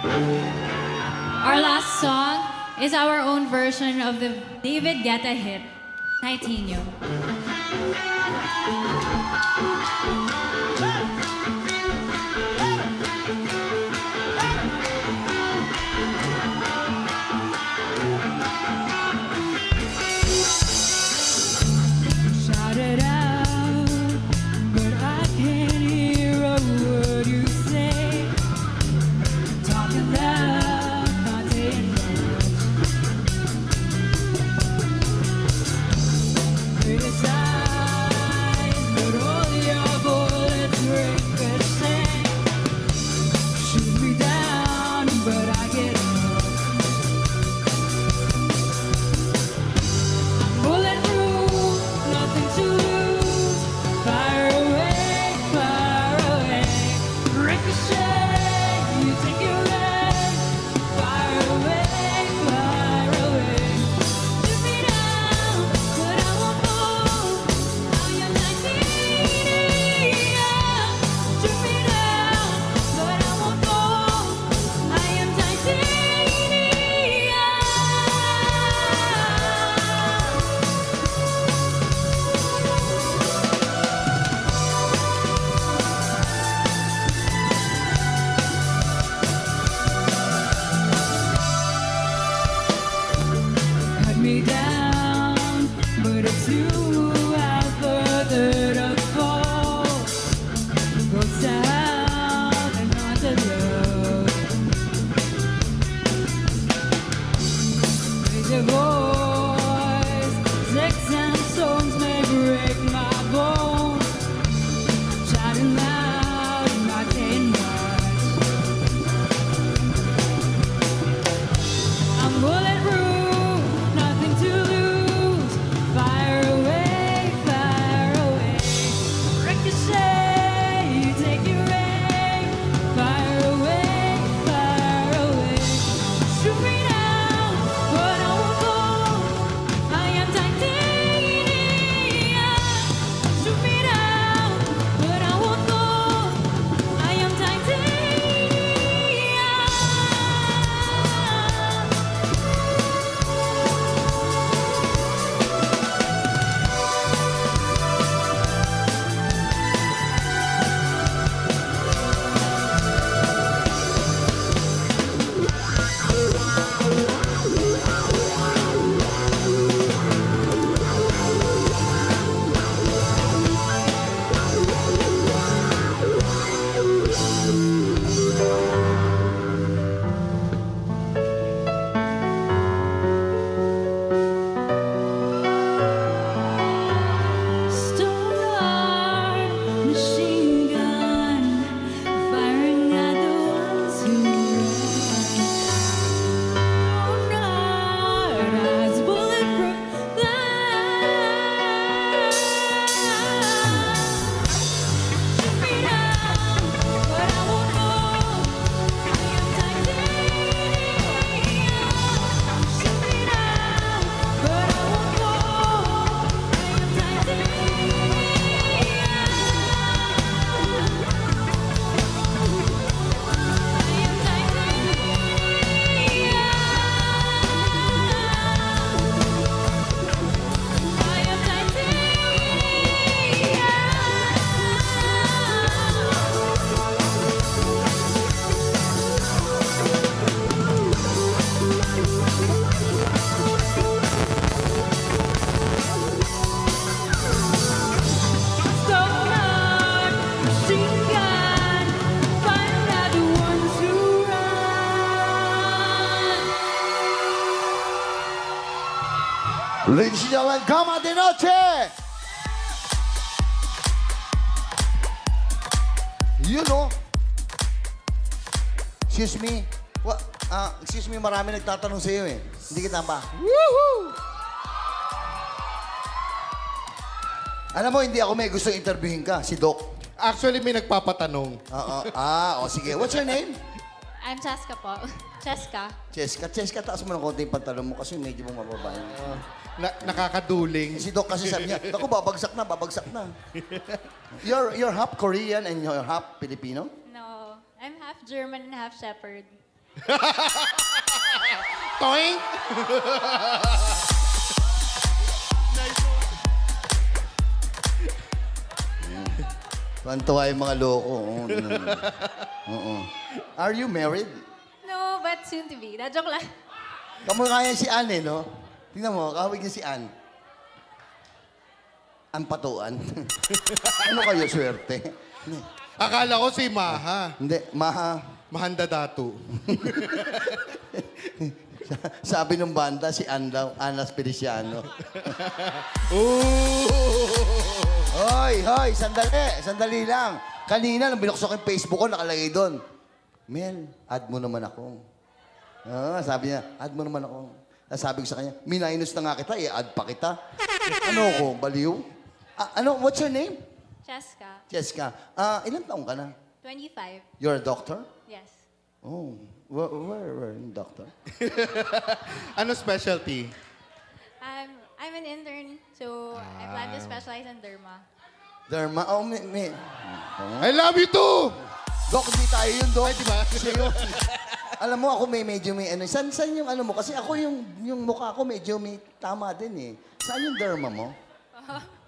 Our last song is our own version of the David Guetta hit, Titanium. Shout it out, but I can't hear a word you say. Talking loud, not saying much. Criticize, but all your bullets ricochet. Shoot me down, but I get up. I'm bulletproof, nothing to lose. Fire away, ricochet. You take your aim. Fire away, shoot me down, but I won't fall. I am titanium. Shoot me down, but I won't fall. I am titanium. Cut me down, but it's you out further to fall. Go south and not to love. Raise your voice, sex and songs may break my bones. I'm shouting loud, not saying much. I'm bulletproof, nothing to lose. Fire away, ricochet. You take your aim. Fire away, shoot me down, but I won't fall. I am titanium. Shoot me down, but I won't fall. I am titanium. Stoneheart, machine gun, firing at the ones who run. Stoneheart has bulletproof glass. Shoot me down, but I won't fall. I am titanium. Shoot me down, but I won't fall. I am Stoneheart, machine gun, firing at the ones who run. Ladies and gentlemen, Cama de Noche! You know, excuse me, excuse me, marami nagtatanong sa iyo eh. Hindi kita ba? Woohoo! Alam mo, hindi ako may gusto interviewin ka, si Doc. Actually, may nagpapatanong. Sige. What's your name? I'm Cheska po. Cheska. Cheska, taas mo ng konti yung pantalon mo kasi medyo mong mababa yun. Nakakaduling. Si Doc kasi sabi niya, ako, babagsak na. You're half Korean and you're half Filipino? No, I'm half German and half Shepherd. Toing! Tuwan-tuwa yung mga loko. Oo. Are you married? No, but soon to be. Joke lang. Kamukha yan si Ann eh, no? Tingnan mo, kahawig niya si Ann. Ang patuan. Ano kayo, swerte? Akala ko si Maha. Hindi, Maha. Mahanda Datu. Sabi ng banda, si Ann daw, Ana Spiriciano. Hoy, sandali lang. Kanina, nung binuksan ko yung Facebook ko, nakalagay doon. Mel, add mo naman ako. Sabi niya, add mo naman ako. Sabi ko sa kanya, minus na nga kita, i-add pa kita. Ano ko, baliw? What's your name? Cheska, Jessica. Ilan taong ka na? 25. You're a doctor? Yes. Oh, where doctor? Ano specialty? I'm an intern, so I plan to specialize in derma. Derma? Oh, I love you too! Doc, hindi tayo yun, Doc. Ay, di ba? Siya yun. Alam mo, ako medyo may ano. Saan yung ano mo? Kasi ako yung mukha ko medyo may tama din eh. Saan yung derma mo?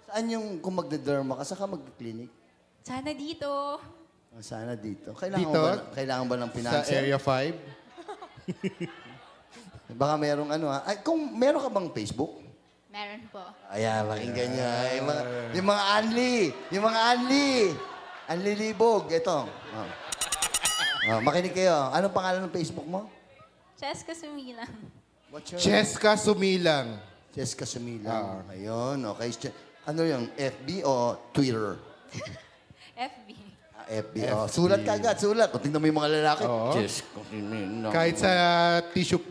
Saan yung kung magde-derma ka? Saan ka mag-clinic? Sana dito. Sana dito. Dito? Kailangan ba ng Sa financial? Area 5? Baka merong ano ha. Ay, kung meron ka bang Facebook? Meron po. Ayan, pakinggan niya. Yung mga Anli. Yung mga Anli. Anli Libog. Ito. Makinig kayo. Anong pangalan ng Facebook mo? Cheska Sumilang. What's your Cheska Sumilang. Jessica Sumilang. Ayun, okay. Ano yung FB o Twitter? FB. FB. Oh, sulat ka agad, sulat. O, tingnan mo yung mga lalaki. Oo. Jessica Sumilang. Kahit sa tissue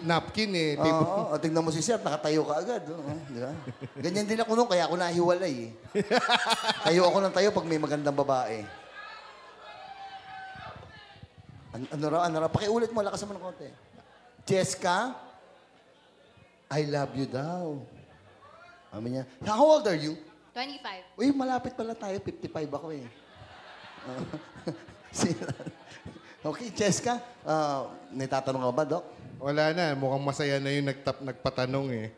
napkin eh. Oo, o, tingnan mo si Sir, nakatayo ka agad. Di ba? Ganyan din ako nung, kaya ako nahiwalay. Tayo ako ng tayo pag may magandang babae. Ano raw? Pakiulit mo, lakas mo ng konti. Jessica, I love you daw. Sabi niya, how old are you? 25. Uy, malapit pala tayo. 55 ako eh. Okay, Jessica, nitatanong ka ba, Doc? Wala na. Mukhang masaya na yung nagpatanong eh.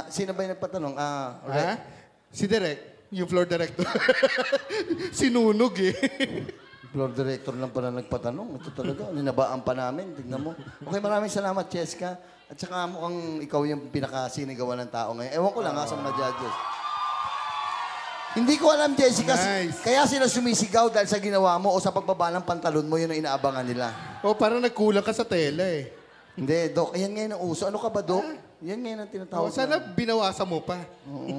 Sino ba yung nagpatanong? Ha? Si Direk. Yung floor director. Sinunog eh. Floor director lang pala nagpatanong. Ito talaga, ninabaan pa namin. Tignan mo. Okay, maraming salamat, Jessica. At saka mukhang ikaw yung pinakasinigawan ng tao ngayon. Ewan ko lang sa mga judges. Hindi ko alam, Jessica. Nice. Kaya sila sumisigaw dahil sa ginawa mo o sa pagbaba ng pantalon mo, yun ang inaabangan nila. O, parang nagkulang ka sa tela eh. Hindi, Doc. Yan ngayon ang uso. Ano ka ba, Doc? Yan ngayon ang tinatawag. O, sana binawasan mo pa. Oo.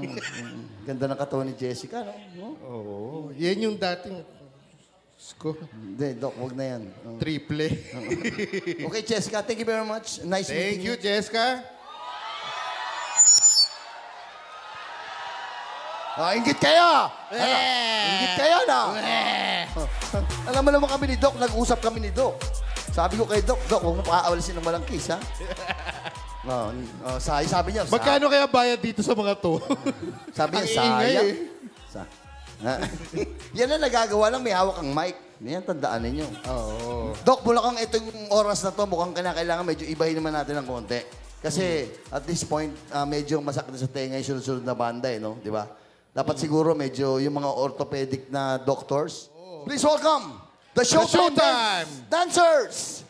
Ganda ng katawan ni Jessica, no? Oo. Yan yung dating... Sko. Hindi, Doc. Huwag na yan. Triple. Okay, Jessica. Thank you very much. Nice Thank meeting you, Jessica. Ingit kayo! Ingit kayo, no? Alam mo naman kami ni Doc, nag-usap kami ni Doc. Sabi ko kay Doc, huwag mo pakaawalisin ng walang case, ha? Sabi niya, Magkano kaya bayad dito sa mga to? sabi niya, Ang ingay sayang. eh. Yan na nagagawa lang, may hawak ang mic. Yan, tandaan ninyo. Oo. Doc, Bulakang, itong oras na to, mukhang kailangan medyo ibahin naman natin ng konti. Kasi at this point, medyo masakit na sa tenga yung sunod-sunod na banda, eh, no? Di ba? Dapat siguro medyo yung mga orthopedic na doctors. Please welcome the Showtime Dancers!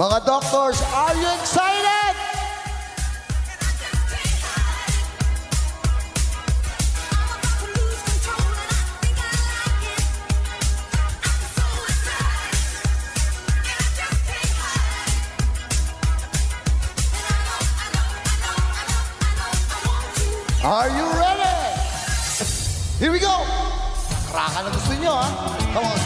Mga doctors, are you excited? Are you ready? Here we go! Kraka na gusto nyo, ha? Come on.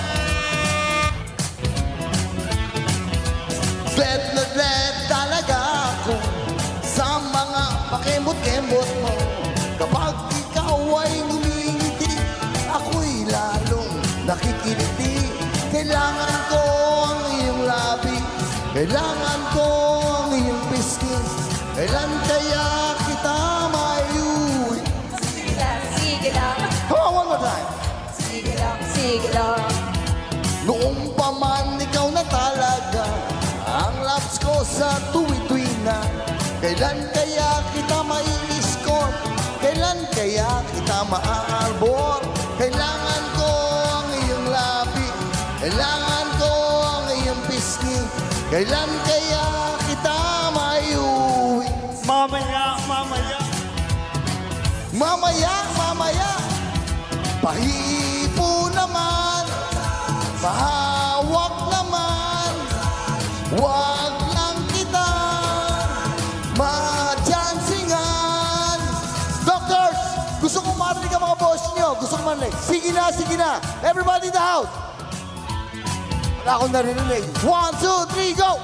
Bet na bet talaga ako sa mga pakimot-kimot mo. Kapag ikaw ay ngumingiti, ako'y lalong nakikiliti. Kailangan ko ang iyong labi, kailangan ko ang iyong pisngi. Kailan kaya kita mayuwi? Sige lang, sige lang. Come on, one more time. Sige lang, sige lang. Noong pa man ikaw na talaga ang laps ko sa tuwi-tuwi na. Kailan kaya kita mai-score? Kailan kaya kita maaarbor? Kailangan ko ang iyong labi, kailangan ko ang iyong pisngi. Kailan kaya kita mayuwi? Mamaya, mamaya. Mamaya, mamaya. Pahipo naman, pahawak naman. Wag lang kita matyansingan. Doctors, gusto kong marinig ang mga boss nyo. Gusto kong marinig. Sige na, sige na. Everybody in the house. Wala akong narinig. 1, 2, 3, go!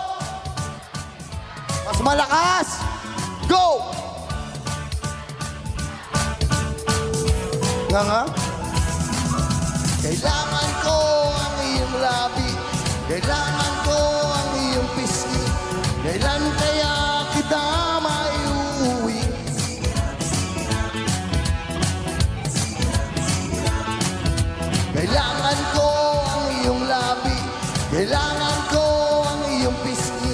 Mas malakas. Go! Nga. Kailangan ko ang iyong labi, kailangan ko ang iyong pisngi. Kailan kaya kita maiuwi? Kailangan ko ang iyong labi, kailangan ko ang iyong pisngi.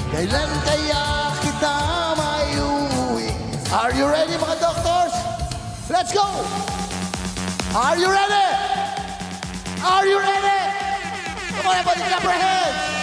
Kailan kaya kita maiuwi? Are you ready, mga doctors? Let's go! Are you ready? Are you ready? Come on, everybody, clap your hands!